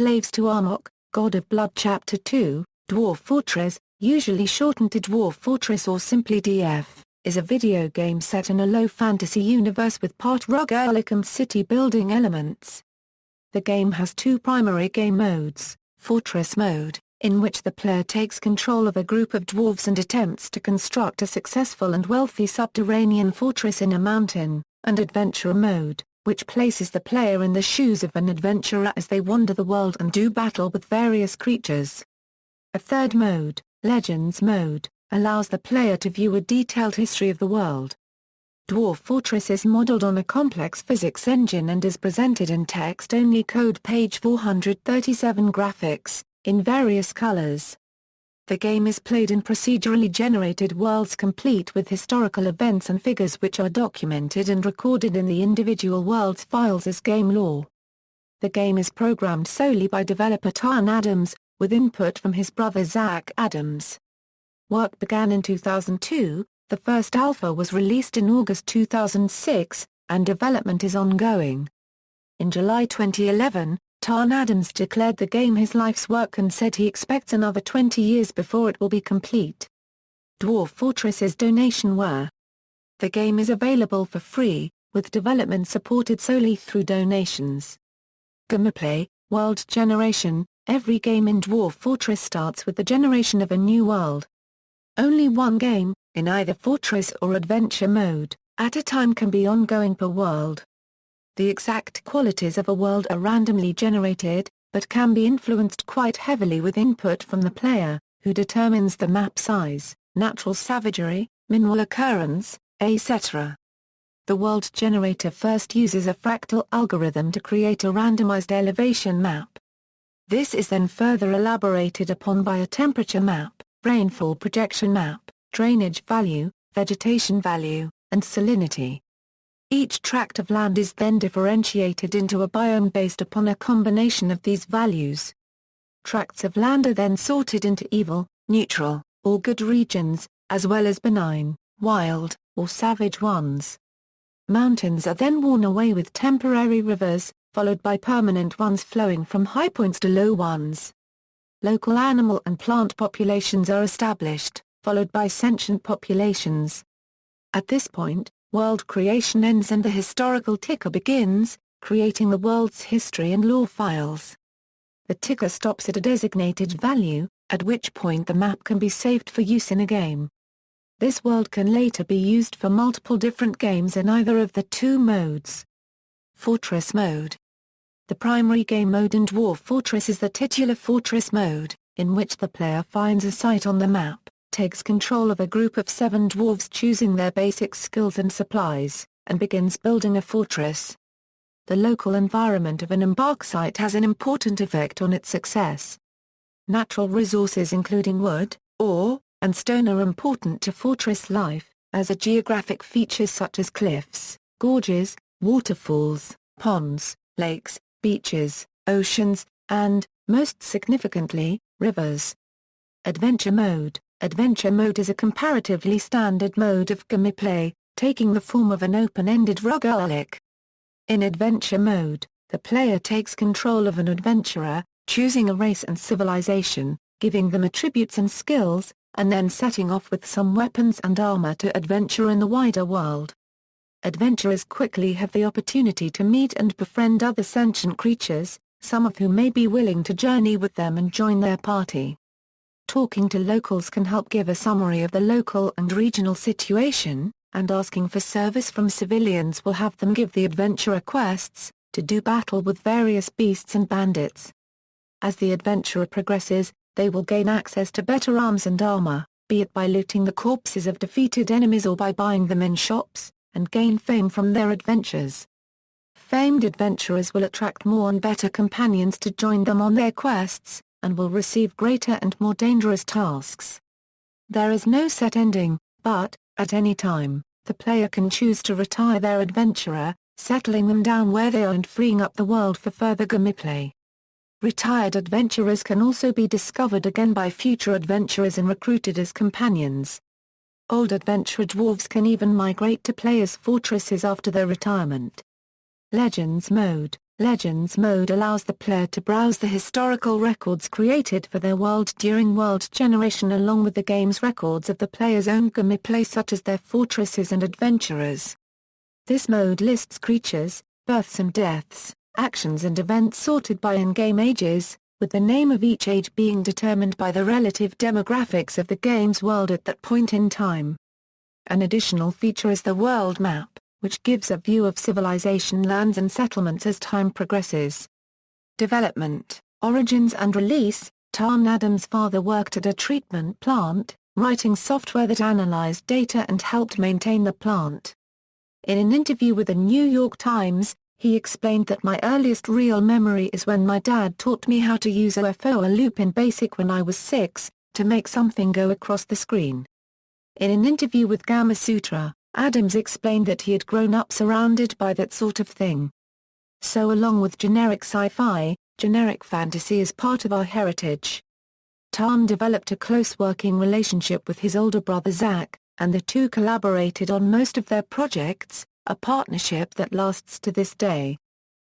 slaves to Amok, God of Blood Chapter 2, Dwarf Fortress, usually shortened to Dwarf Fortress or simply DF, is a video game set in a low fantasy universe with part roguelike and city-building elements. The game has two primary game modes: Fortress Mode, in which the player takes control of a group of dwarves and attempts to construct a successful and wealthy subterranean fortress in a mountain, and Adventure Mode, which places the player in the shoes of an adventurer as they wander the world and do battle with various creatures. A third mode, Legends Mode, allows the player to view a detailed history of the world. Dwarf Fortress is modeled on a complex physics engine and is presented in text-only code page 437 graphics, in various colors. The game is played in procedurally generated worlds complete with historical events and figures which are documented and recorded in the individual world's files as game lore. The game is programmed solely by developer Tarn Adams, with input from his brother Zach Adams. Work began in 2002, the first alpha was released in August 2006, and development is ongoing. In July 2011, Tarn Adams declared the game his life's work and said he expects another 20 years before it will be complete. Dwarf Fortress is donation-ware. The game is available for free, with development supported solely through donations. Gameplay, World Generation. Every game in Dwarf Fortress starts with the generation of a new world. Only one game, in either Fortress or Adventure Mode, at a time can be ongoing per world. The exact qualities of a world are randomly generated, but can be influenced quite heavily with input from the player, who determines the map size, natural savagery, mineral occurrence, etc. The world generator first uses a fractal algorithm to create a randomized elevation map. This is then further elaborated upon by a temperature map, rainfall projection map, drainage value, vegetation value, and salinity. Each tract of land is then differentiated into a biome based upon a combination of these values. Tracts of land are then sorted into evil, neutral, or good regions, as well as benign, wild, or savage ones. Mountains are then worn away with temporary rivers, followed by permanent ones flowing from high points to low ones. Local animal and plant populations are established, followed by sentient populations. At this point, world creation ends and the historical ticker begins, creating the world's history and lore files. The ticker stops at a designated value, at which point the map can be saved for use in a game. This world can later be used for multiple different games in either of the two modes. Fortress Mode. The primary game mode in Dwarf Fortress is the titular Fortress Mode, in which the player finds a site on the map, takes control of a group of 7 dwarves choosing their basic skills and supplies, and begins building a fortress. The local environment of an embark site has an important effect on its success. Natural resources including wood, ore, and stone are important to fortress life, as are geographic features such as cliffs, gorges, waterfalls, ponds, lakes, beaches, oceans, and, most significantly, rivers. Adventure Mode. Adventure Mode is a comparatively standard mode of gameplay, taking the form of an open-ended roguelike. In Adventure Mode, the player takes control of an adventurer, choosing a race and civilization, giving them attributes and skills, and then setting off with some weapons and armor to adventure in the wider world. Adventurers quickly have the opportunity to meet and befriend other sentient creatures, some of whom may be willing to journey with them and join their party. Talking to locals can help give a summary of the local and regional situation, and asking for service from civilians will have them give the adventurer quests, to do battle with various beasts and bandits. As the adventurer progresses, they will gain access to better arms and armor, be it by looting the corpses of defeated enemies or by buying them in shops, and gain fame from their adventures. Famed adventurers will attract more and better companions to join them on their quests, and will receive greater and more dangerous tasks. There is no set ending, but, at any time, the player can choose to retire their adventurer, settling them down where they are and freeing up the world for further gameplay. Retired adventurers can also be discovered again by future adventurers and recruited as companions. Old adventurer dwarves can even migrate to players' fortresses after their retirement. Legends Mode. Legends mode allows the player to browse the historical records created for their world during world generation along with the game's records of the player's own gameplay such as their fortresses and adventurers. This mode lists creatures, births and deaths, actions and events sorted by in-game ages, with the name of each age being determined by the relative demographics of the game's world at that point in time. An additional feature is the world map, which gives a view of civilization lands and settlements as time progresses. Development, origins and release. Tarn Adams' father worked at a treatment plant, writing software that analyzed data and helped maintain the plant. In an interview with the New York Times, he explained that my earliest real memory is when my dad taught me how to use a for loop in BASIC when I was 6, to make something go across the screen. In an interview with Gamasutra, Adams explained that he had grown up surrounded by that sort of thing. So along with generic sci-fi, generic fantasy is part of our heritage. Tarn developed a close working relationship with his older brother Zach, and the two collaborated on most of their projects, a partnership that lasts to this day.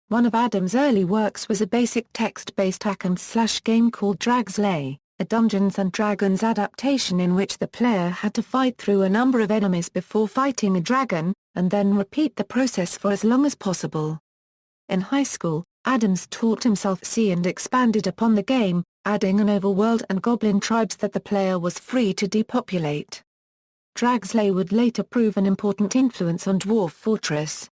One of Adams' early works was a basic text-based hack-and-slash game called Drag's Lay, a Dungeons & Dragons adaptation in which the player had to fight through a number of enemies before fighting a dragon, and then repeat the process for as long as possible. In high school, Adams taught himself C and expanded upon the game, adding an overworld and goblin tribes that the player was free to depopulate. Drag's Lay would later prove an important influence on Dwarf Fortress.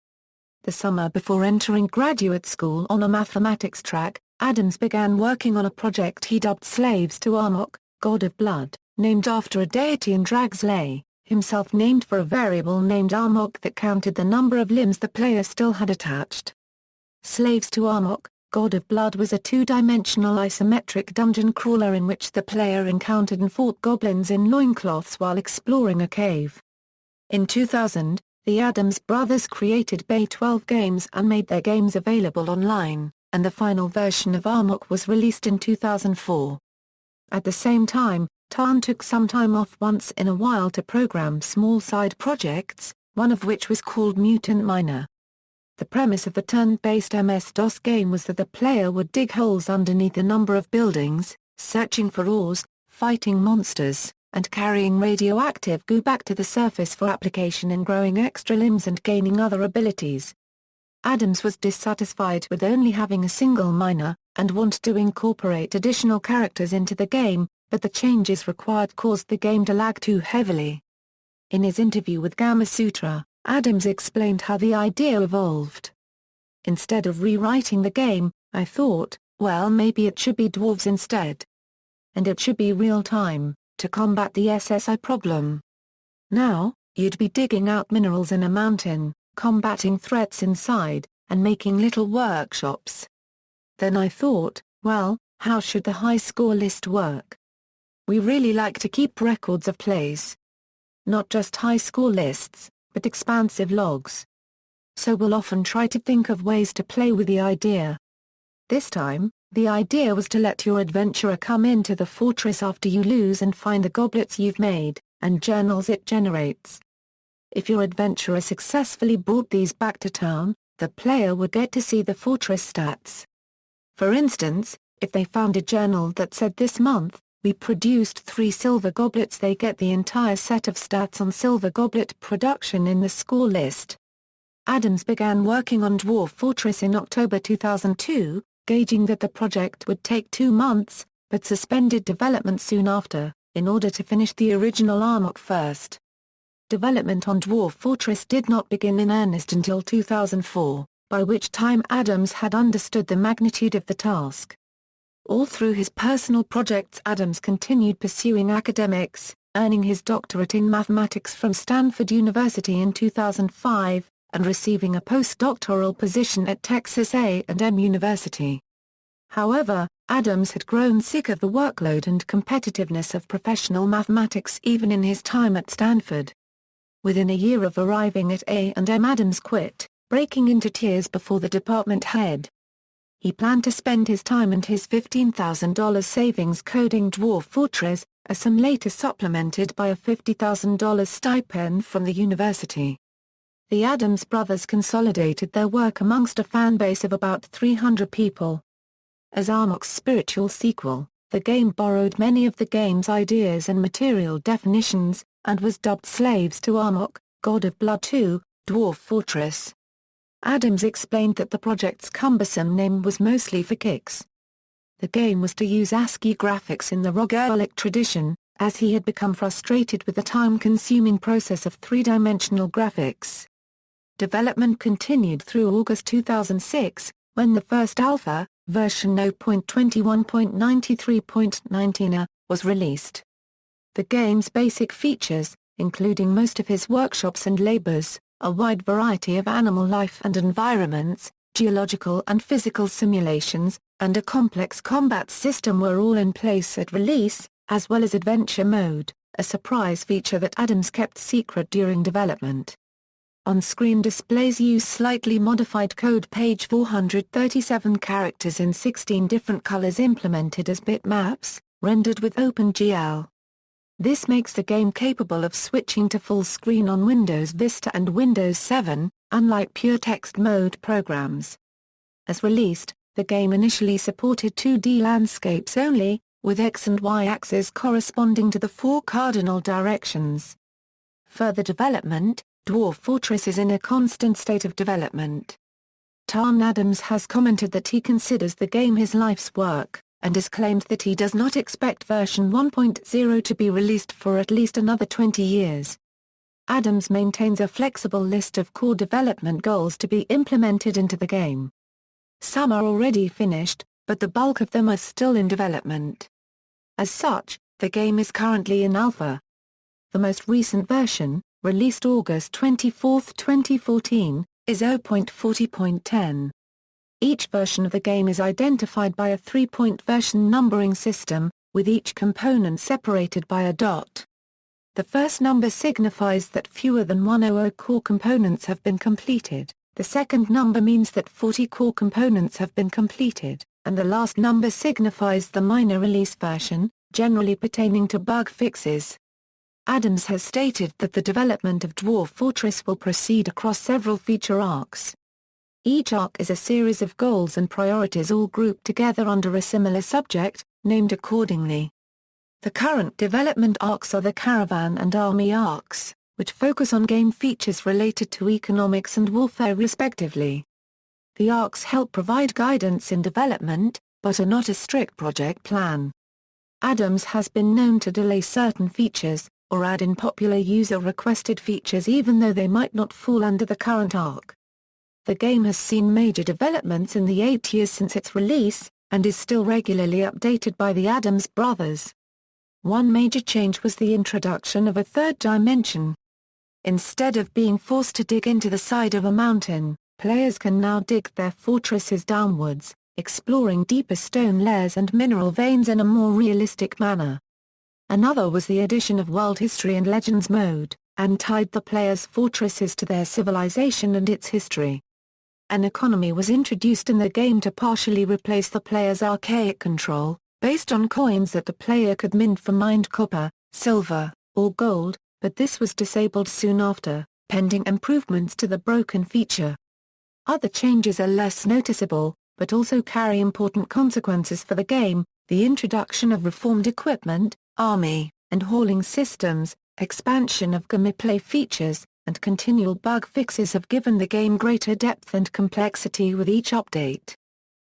The summer before entering graduate school on a mathematics track, Adams began working on a project he dubbed Slaves to Amok, God of Blood, named after a deity in Drag's Lay, himself named for a variable named Amok that counted the number of limbs the player still had attached. Slaves to Amok, God of Blood was a two-dimensional isometric dungeon crawler in which the player encountered and fought goblins in loincloths while exploring a cave. In 2000, the Adams brothers created Bay 12 Games and made their games available online, and the final version of Amok was released in 2004. At the same time, Tarn took some time off once in a while to program small side projects, one of which was called Mutant Miner. The premise of the turn-based MS-DOS game was that the player would dig holes underneath a number of buildings, searching for ores, fighting monsters, and carrying radioactive goo back to the surface for application in growing extra limbs and gaining other abilities. Adams was dissatisfied with only having a single miner, and wanted to incorporate additional characters into the game, but the changes required caused the game to lag too heavily. In his interview with Gamasutra, Adams explained how the idea evolved. Instead of rewriting the game, I thought, well, maybe it should be dwarves instead. And it should be real-time, to combat the SSI problem. Now, you'd be digging out minerals in a mountain, combating threats inside, and making little workshops. Then I thought, well, how should the high score list work? We really like to keep records of plays. Not just high score lists, but expansive logs. So we'll often try to think of ways to play with the idea. This time, the idea was to let your adventurer come into the fortress after you lose and find the goblets you've made, and journals it generates. If your adventurer successfully brought these back to town, the player would get to see the fortress stats. For instance, if they found a journal that said this month, we produced 3 silver goblets, they get the entire set of stats on silver goblet production in the score list. Adams began working on Dwarf Fortress in October 2002, gauging that the project would take 2 months, but suspended development soon after, in order to finish the original Amok first. Development on Dwarf Fortress did not begin in earnest until 2004, by which time Adams had understood the magnitude of the task. All through his personal projects Adams continued pursuing academics, earning his doctorate in mathematics from Stanford University in 2005, and receiving a postdoctoral position at Texas A&M University. However, Adams had grown sick of the workload and competitiveness of professional mathematics even in his time at Stanford. Within a year of arriving at A&M, Adams quit, breaking into tears before the department head. He planned to spend his time and his $15,000 savings coding Dwarf Fortress, a sum later supplemented by a $50,000 stipend from the university. The Addams brothers consolidated their work amongst a fanbase of about 300 people. As Amok's spiritual sequel, the game borrowed many of the game's ideas and material definitions, and was dubbed Slaves to Amok, God of Blood 2, Dwarf Fortress. Addams explained that the project's cumbersome name was mostly for kicks. The game was to use ASCII graphics in the roguelike tradition, as he had become frustrated with the time-consuming process of three-dimensional graphics. Development continued through August 2006, when the first alpha, version 0.21.93.19, was released. The game's basic features, including most of his workshops and labors, a wide variety of animal life and environments, geological and physical simulations, and a complex combat system were all in place at release, as well as adventure mode, a surprise feature that Addams kept secret during development. On-screen displays use slightly modified code page 437 characters in 16 different colors implemented as bitmaps, rendered with OpenGL. This makes the game capable of switching to full screen on Windows Vista and Windows 7, unlike pure text mode programs. As released, the game initially supported 2D landscapes only, with X and Y axes corresponding to the four cardinal directions. Further development, Dwarf Fortress is in a constant state of development. Tarn Addams has commented that he considers the game his life's work, and has claimed that he does not expect version 1.0 to be released for at least another 20 years. Addams maintains a flexible list of core development goals to be implemented into the game. Some are already finished, but the bulk of them are still in development. As such, the game is currently in alpha. The most recent version, released August 24, 2014, is 0.40.10. Each version of the game is identified by a 3-point version numbering system, with each component separated by a dot. The first number signifies that fewer than 100 core components have been completed, the second number means that 40 core components have been completed, and the last number signifies the minor release version, generally pertaining to bug fixes. Addams has stated that the development of Dwarf Fortress will proceed across several feature arcs. Each arc is a series of goals and priorities all grouped together under a similar subject, named accordingly. The current development arcs are the Caravan and Army arcs, which focus on game features related to economics and warfare respectively. The arcs help provide guidance in development, but are not a strict project plan. Addams has been known to delay certain features, or add in popular user-requested features even though they might not fall under the current arc. The game has seen major developments in the 8 years since its release, and is still regularly updated by the Addams brothers. One major change was the introduction of a third dimension. Instead of being forced to dig into the side of a mountain, players can now dig their fortresses downwards, exploring deeper stone layers and mineral veins in a more realistic manner. Another was the addition of World History and Legends mode, and tied the player's fortresses to their civilization and its history. An economy was introduced in the game to partially replace the player's archaic control, based on coins that the player could mint for mined copper, silver, or gold, but this was disabled soon after, pending improvements to the broken feature. Other changes are less noticeable, but also carry important consequences for the game: the introduction of reformed equipment, army, and hauling systems, expansion of gameplay features, and continual bug fixes have given the game greater depth and complexity with each update.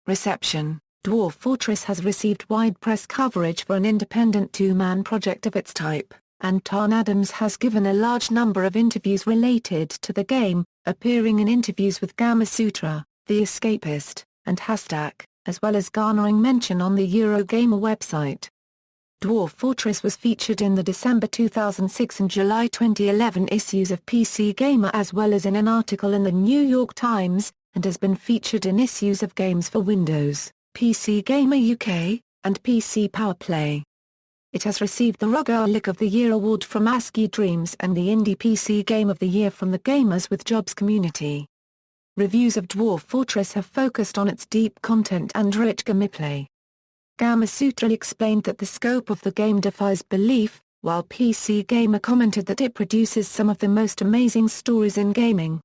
Reception: Dwarf Fortress has received wide press coverage for an independent two-man project of its type, and Tarn Addams has given a large number of interviews related to the game, appearing in interviews with Gamasutra, The Escapist, and Hashtag, as well as garnering mention on the Eurogamer website. Dwarf Fortress was featured in the December 2006 and July 2011 issues of PC Gamer as well as in an article in the New York Times, and has been featured in issues of Games for Windows, PC Gamer UK, and PC Power Play. It has received the Roguelike of the Year award from ASCII Dreams and the Indie PC Game of the Year from the Gamers with Jobs community. Reviews of Dwarf Fortress have focused on its deep content and rich gameplay. Gamasutra explained that the scope of the game defies belief, while PC Gamer commented that it produces some of the most amazing stories in gaming.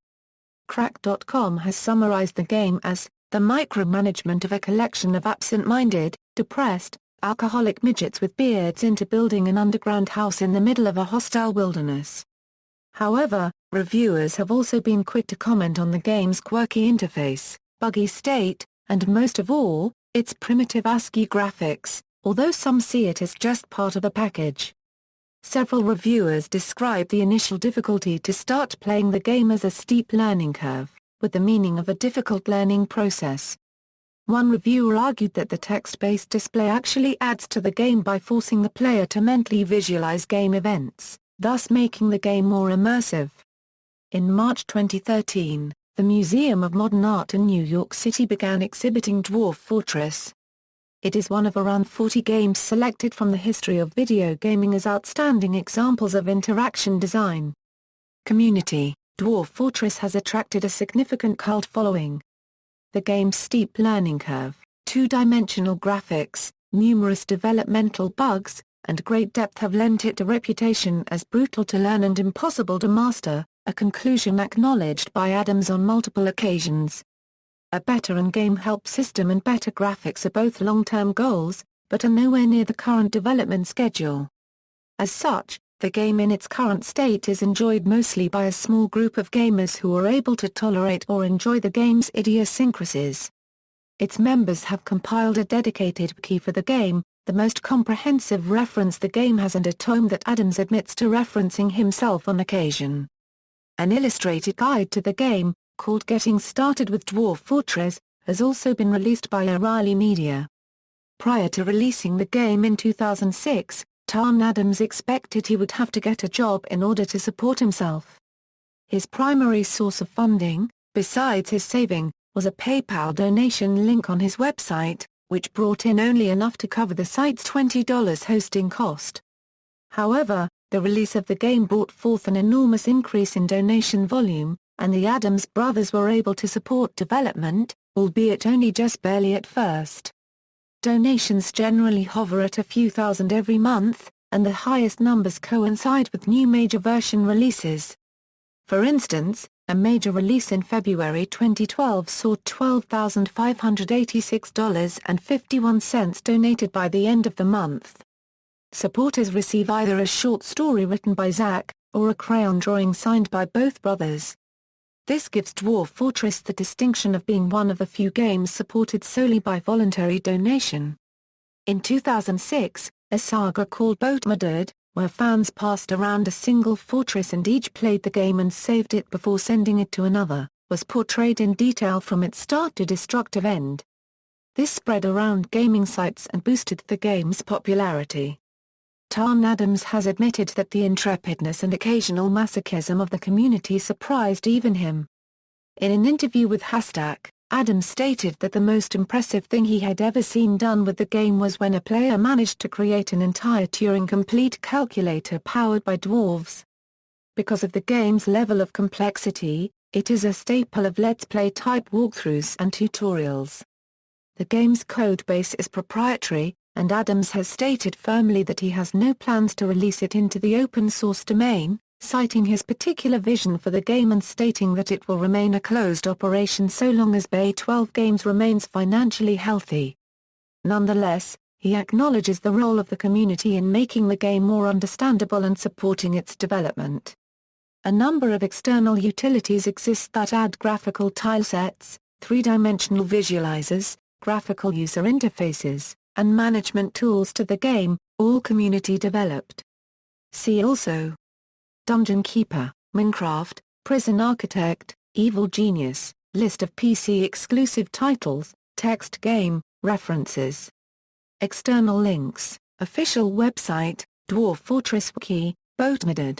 Crack.com has summarized the game as the micromanagement of a collection of absent-minded, depressed, alcoholic midgets with beards into building an underground house in the middle of a hostile wilderness. However, reviewers have also been quick to comment on the game's quirky interface, buggy state, and most of all, its primitive ASCII graphics, although some see it as just part of a package. Several reviewers describe the initial difficulty to start playing the game as a steep learning curve, with the meaning of a difficult learning process. One reviewer argued that the text-based display actually adds to the game by forcing the player to mentally visualize game events, thus making the game more immersive. In March 2013, the Museum of Modern Art in New York City began exhibiting Dwarf Fortress. It is one of around 40 games selected from the history of video gaming as outstanding examples of interaction design. Community: Dwarf Fortress has attracted a significant cult following. The game's steep learning curve, two-dimensional graphics, numerous developmental bugs, and great depth have lent it a reputation as brutal to learn and impossible to master, a conclusion acknowledged by Adams on multiple occasions. A better in-game help system and better graphics are both long-term goals, but are nowhere near the current development schedule. As such, the game in its current state is enjoyed mostly by a small group of gamers who are able to tolerate or enjoy the game's idiosyncrasies. Its members have compiled a dedicated wiki for the game, the most comprehensive reference the game has and a tome that Adams admits to referencing himself on occasion. An illustrated guide to the game, called Getting Started with Dwarf Fortress, has also been released by O'Reilly Media. Prior to releasing the game in 2006, Tom Adams expected he would have to get a job in order to support himself. His primary source of funding, besides his saving, was a PayPal donation link on his website, which brought in only enough to cover the site's $20 hosting cost. However, the release of the game brought forth an enormous increase in donation volume, and the Adams brothers were able to support development, albeit only just barely at first. Donations generally hover at a few thousand every month, and the highest numbers coincide with new major version releases. For instance, a major release in February 2012 saw $12,586.51 donated by the end of the month. Supporters receive either a short story written by Zach, or a crayon drawing signed by both brothers. This gives Dwarf Fortress the distinction of being one of the few games supported solely by voluntary donation. In 2006, a saga called Boatmodded, where fans passed around a single fortress and each played the game and saved it before sending it to another, was portrayed in detail from its start to destructive end. This spread around gaming sites and boosted the game's popularity. Tom Adams has admitted that the intrepidness and occasional masochism of the community surprised even him. In an interview with Hashtag, Adams stated that the most impressive thing he had ever seen done with the game was when a player managed to create an entire Turing-complete calculator powered by dwarves. Because of the game's level of complexity, it is a staple of Let's Play-type walkthroughs and tutorials. The game's codebase is proprietary, and Adams has stated firmly that he has no plans to release it into the open-source domain, citing his particular vision for the game and stating that it will remain a closed operation so long as Bay 12 Games remains financially healthy. Nonetheless, he acknowledges the role of the community in making the game more understandable and supporting its development. A number of external utilities exist that add graphical tilesets, three-dimensional visualizers, graphical user interfaces, and management tools to the game, all community developed. See also: Dungeon Keeper, Minecraft, Prison Architect, Evil Genius, List of PC-exclusive titles, Text game, References. External links, Official website, Dwarf Fortress Wiki, Boatmodded.